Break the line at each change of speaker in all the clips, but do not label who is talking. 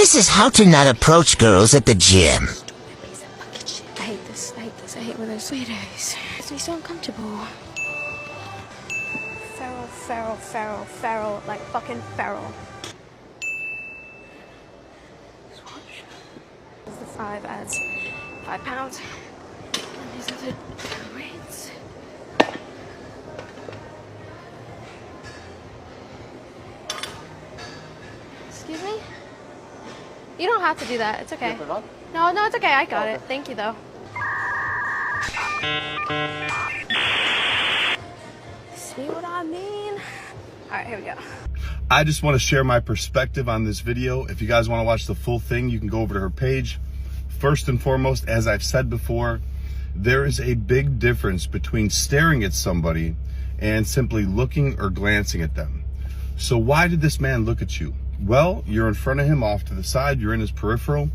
This is how to not approach girls at the gym.
I hate this. I hate this. I hate when there's Fridays. It makes me so uncomfortable. Feral, feral, feral, feral, like fucking feral. Just watch. There's the 5 adds 5 pounds. And these are the weights. Excuse me? You don't have to do that. It's okay. No, it's okay. I got it. Thank you, though. See what I mean? All right, here we go.
I just want to share my perspective on this video. If you guys want to watch the full thing, you can go over to her page. First and foremost, as I've said before, there is a big difference between staring at somebody and simply looking or glancing at them. So why did this man look at you? Well, you're in front of him off to the side, you're in his peripheral.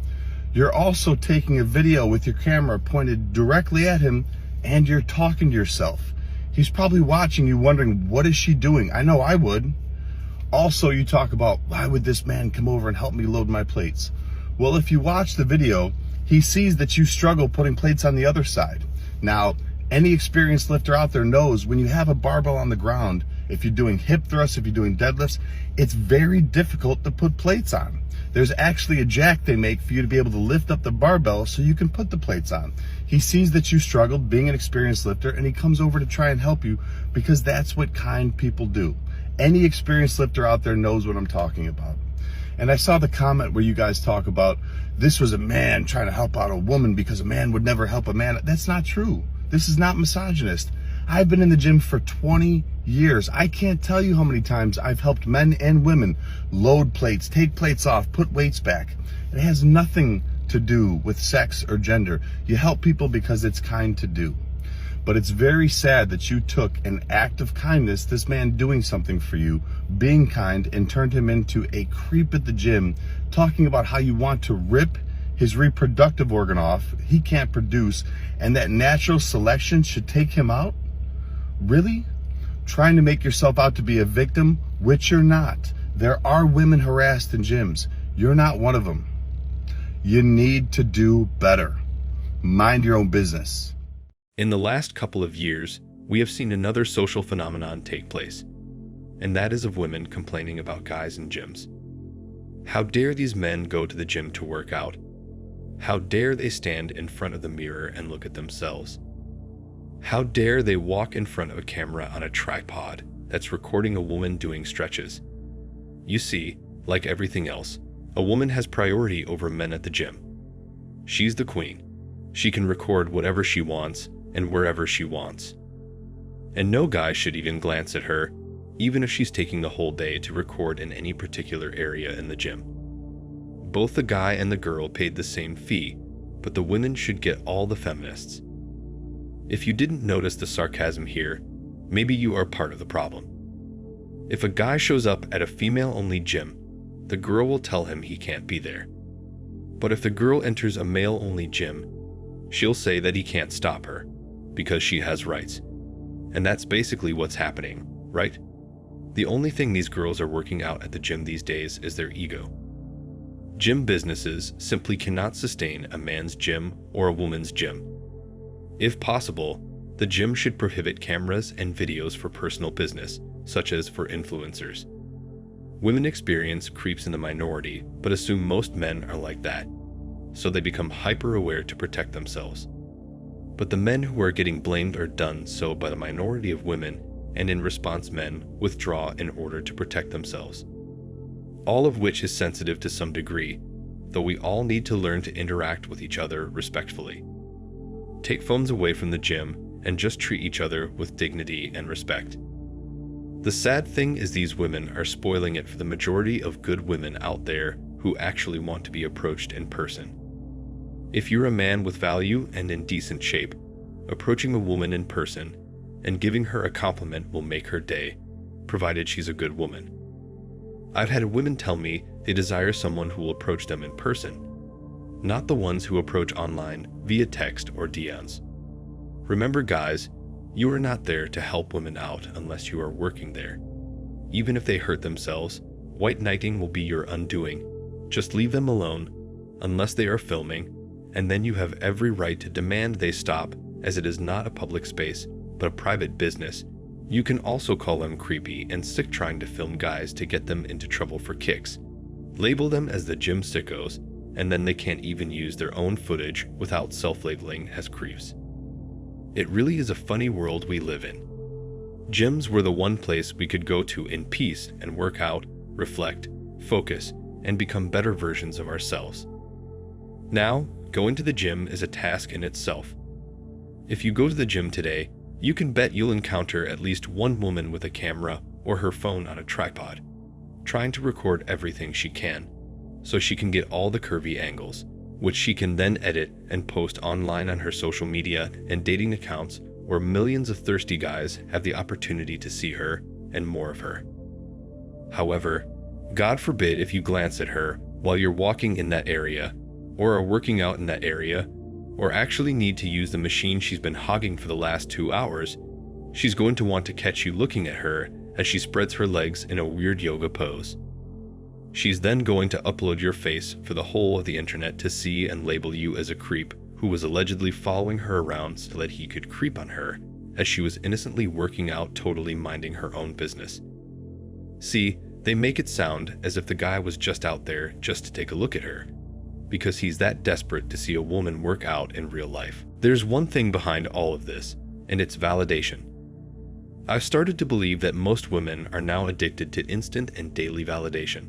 You're also taking a video with your camera pointed directly at him, and you're talking to yourself. He's probably watching you wondering, what is she doing? I know I would. Also, you talk about, why would this man come over and help me load my plates? Well, if you watch the video, he sees that you struggle putting plates on the other side. Now, any experienced lifter out there knows when you have a barbell on the ground, if you're doing hip thrusts, if you're doing deadlifts, it's very difficult to put plates on. There's actually a jack they make for you to be able to lift up the barbell so you can put the plates on. He sees that you struggled being an experienced lifter, and he comes over to try and help you because that's what kind people do. Any experienced lifter out there knows what I'm talking about. And I saw the comment where you guys talk about this was a man trying to help out a woman because a man would never help a man. That's not true. This is not misogynist. I've been in the gym for 20 years. I can't tell you how many times I've helped men and women load plates, take plates off, put weights back. It has nothing to do with sex or gender. You help people because it's kind to do. But it's very sad that you took an act of kindness, this man doing something for you, being kind, and turned him into a creep at the gym, talking about how you want to rip his reproductive organ off, he can't produce, and that natural selection should take him out? Really? Trying to make yourself out to be a victim, which you're not. There are women harassed in gyms. You're not one of them. You need to do better. Mind your own business.
In the last couple of years, we have seen another social phenomenon take place, and that is of women complaining about guys in gyms. How dare these men go to the gym to work out? How dare they stand in front of the mirror and look at themselves? How dare they walk in front of a camera on a tripod that's recording a woman doing stretches? You see, like everything else, a woman has priority over men at the gym. She's the queen. She can record whatever she wants and wherever she wants. And no guy should even glance at her, even if she's taking the whole day to record in any particular area in the gym. Both the guy and the girl paid the same fee, but the women should get all the feminists. If you didn't notice the sarcasm here, maybe you are part of the problem. If a guy shows up at a female-only gym, the girl will tell him he can't be there. But if the girl enters a male-only gym, she'll say that he can't stop her, because she has rights. And that's basically what's happening, right? The only thing these girls are working out at the gym these days is their ego. Gym businesses simply cannot sustain a man's gym or a woman's gym. If possible, the gym should prohibit cameras and videos for personal business, such as for influencers. Women experience creeps in the minority, but assume most men are like that, so they become hyper-aware to protect themselves. But the men who are getting blamed are done so by the minority of women, and in response men withdraw in order to protect themselves. All of which is sensitive to some degree, though we all need to learn to interact with each other respectfully. Take phones away from the gym and just treat each other with dignity and respect. The sad thing is these women are spoiling it for the majority of good women out there who actually want to be approached in person. If you're a man with value and in decent shape, approaching a woman in person and giving her a compliment will make her day, provided she's a good woman. I've had women tell me they desire someone who will approach them in person, not the ones who approach online via text or DMs. Remember guys, you are not there to help women out unless you are working there. Even if they hurt themselves, white knighting will be your undoing, Just leave them alone, unless they are filming, and then you have every right to demand they stop, as it is not a public space, but a private business. You can also call them creepy and sick trying to film guys to get them into trouble for kicks. Label them as the gym sickos, and then they can't even use their own footage without self-labeling as creeps. It really is a funny world we live in. Gyms were the one place we could go to in peace and work out, reflect, focus, and become better versions of ourselves. Now, going to the gym is a task in itself. If you go to the gym today, you can bet you'll encounter at least one woman with a camera or her phone on a tripod, trying to record everything she can, so she can get all the curvy angles, which she can then edit and post online on her social media and dating accounts where millions of thirsty guys have the opportunity to see her and more of her. However, God forbid if you glance at her while you're walking in that area, or are working out in that area, or actually need to use the machine she's been hogging for the last 2 hours, she's going to want to catch you looking at her as she spreads her legs in a weird yoga pose. She's then going to upload your face for the whole of the internet to see and label you as a creep who was allegedly following her around so that he could creep on her as she was innocently working out, totally minding her own business. See, they make it sound as if the guy was just out there just to take a look at her, because he's that desperate to see a woman work out in real life. There's one thing behind all of this, and it's validation. I've started to believe that most women are now addicted to instant and daily validation.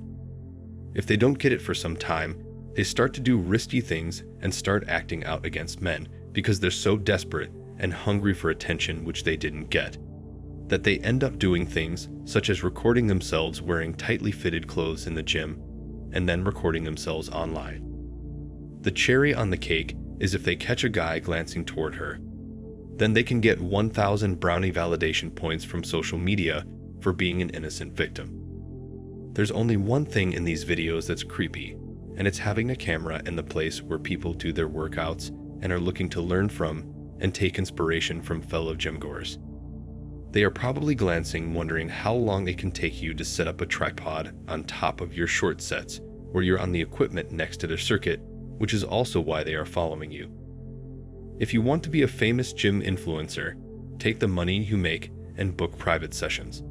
If they don't get it for some time, they start to do risky things and start acting out against men because they're so desperate and hungry for attention which they didn't get, that they end up doing things such as recording themselves wearing tightly fitted clothes in the gym and then recording themselves online. The cherry on the cake is if they catch a guy glancing toward her. Then they can get 1,000 brownie validation points from social media for being an innocent victim. There's only one thing in these videos that's creepy, and it's having a camera in the place where people do their workouts and are looking to learn from and take inspiration from fellow gymgoers. They are probably glancing, wondering how long it can take you to set up a tripod on top of your short sets where you're on the equipment next to the circuit, which is also why they are following you. If you want to be a famous gym influencer, take the money you make and book private sessions.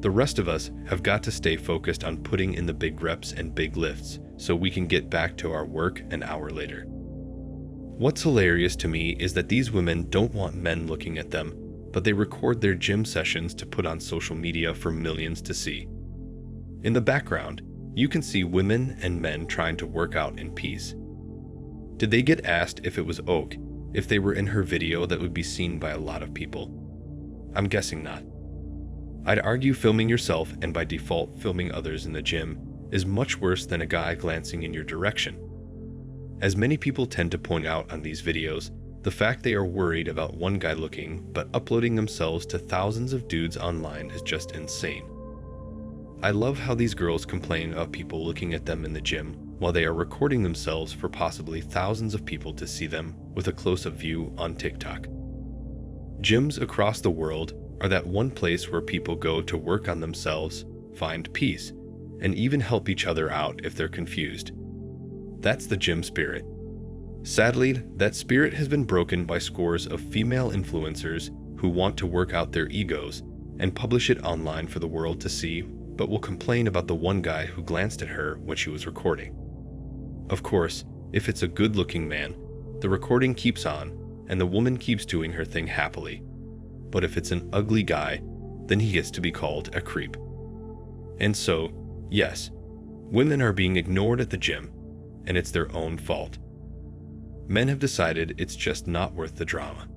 The rest of us have got to stay focused on putting in the big reps and big lifts so we can get back to our work an hour later. What's hilarious to me is that these women don't want men looking at them, but they record their gym sessions to put on social media for millions to see. In the background, you can see women and men trying to work out in peace. Did they get asked if it was ok if they were in her video that would be seen by a lot of people? I'm guessing not. I'd argue filming yourself and by default filming others in the gym is much worse than a guy glancing in your direction. As many people tend to point out on these videos, the fact they are worried about one guy looking but uploading themselves to thousands of dudes online is just insane. I love how these girls complain about people looking at them in the gym while they are recording themselves for possibly thousands of people to see them with a close-up view on TikTok. Gyms across the world are that one place where people go to work on themselves, find peace, and even help each other out if they're confused. That's the gym spirit. Sadly, that spirit has been broken by scores of female influencers who want to work out their egos and publish it online for the world to see, but will complain about the one guy who glanced at her when she was recording. Of course, if it's a good-looking man, the recording keeps on and the woman keeps doing her thing happily. But if it's an ugly guy, then he gets to be called a creep. And so, yes, women are being ignored at the gym, and it's their own fault. Men have decided it's just not worth the drama.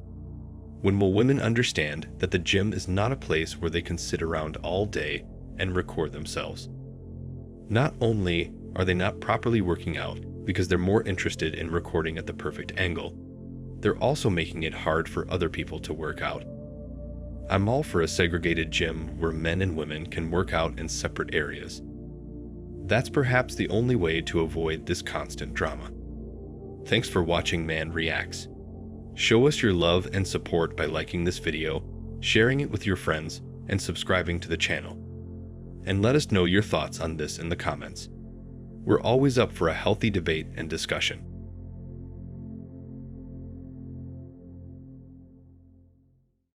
When will women understand that the gym is not a place where they can sit around all day and record themselves? Not only are they not properly working out because they're more interested in recording at the perfect angle, they're also making it hard for other people to work out. I'm all for a segregated gym where men and women can work out in separate areas. That's perhaps the only way to avoid this constant drama. Thanks for watching Man Reacts. Show us your love and support by liking this video, sharing it with your friends, and subscribing to the channel. And let us know your thoughts on this in the comments. We're always up for a healthy debate and discussion.